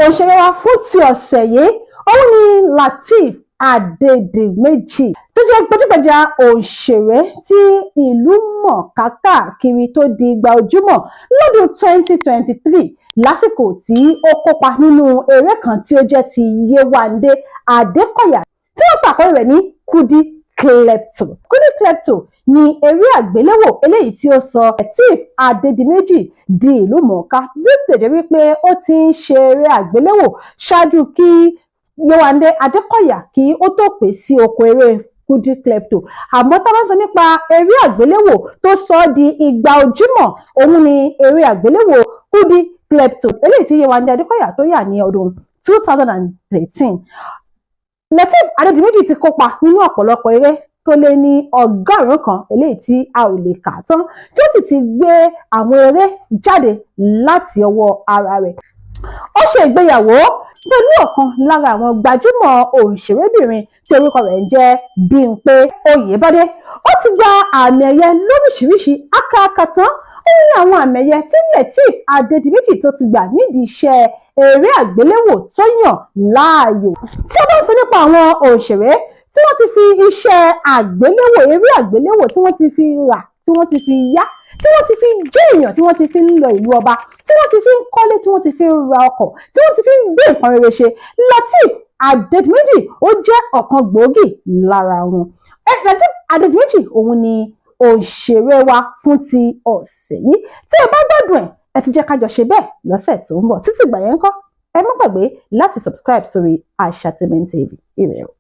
òṣèré wa fún ti ọ̀sẹ̀ yìí òun ni Lateef Adedimeji tó jẹ́ gbajúgbajà òṣèré tí ìlú mọ̀ káàkiri tó di igba ojúmọ̀ lọ́dún 2023 lásìkò tí ó kópa nínú eré kan tí ó jẹ́ ti Yewande Adekoya tí wọ́n pàkórí rẹ̀ ní Kudi Klepto. Kudi Klepto ni eré àgbéléwò eléyìí tí ó sọ Lateef Adedimeji di ìlú mọ̀ọ́ká bí ó jẹ́ wípé ó ti ń ṣe eré àgbéléwò ṣáájú kí Yewande Adekoya kí ó tó pè sí oko eré Kudi Klepto. Àmọ́ tá bá sọ nípa eré àgbéléwò tó sọ di igba ojúmọ̀ òun ni eré àgbéléwò Kudi Klepto eléyìí tí Yewande Adekoya tó yà ní ọdún 2013. Lateef Adedimeji ti kópa nínú ọ̀pọ̀lọpọ̀ eré tó lé ní 100 kan eléyìí tí a ò lè kà tán tí ó sì ti gbé àwọn eré jáde láti ọwọ́ ara rẹ̀. Ó ṣe ìgbéyàwó pẹ̀lú ọ̀kan lára àwọn gbajúmọ̀ òṣèrébìnrin tí orúkọ rẹ̀ ń jẹ́ Bímpé Oyèbádé. Ó ti gba àmì ẹ̀yẹ lóríṣiríṣi akáàkátán. Ó ní àwọn àmì ẹ̀yẹ tí Lateef Adedimeji tó ti gbà nídìí iṣẹ́ eré àgbéléwò tó yàn láàyò. Tí a bá ń sọ nípa àwọn òṣèré tí wọ́n ti fi iṣẹ́ àgbéléwò eré àgbéléwò tí wọ́n ti fi rà tí wọ́n ti fi yá tí wọ́n ti fi jẹ́ èèyàn tí wọ́n ti fi ń lọ ìlú ọba tí wọ́n ti fi ń kọ́lé tí wọ́n ti fi ń ra ọkọ̀ tí wọ́n ti fi ń gbé nǹkan rere ṣe, Lateef Adedimeji ó jẹ́ ọ̀kan gbòógì lára wọn. Lateef Adedimeji òun ni òṣèré wa fún ti ọ̀sẹ̀ yìí. Tí ẹ bá gbádùn ẹ ti jẹ́ ká jọ ṣe bẹ́ẹ̀ lọ́sẹ̀ tó ń bọ̀. Títí ìgbà yẹn ńkọ́ ẹ má gbàgbé láti subscribe sórí Asatainment TV. Ire o.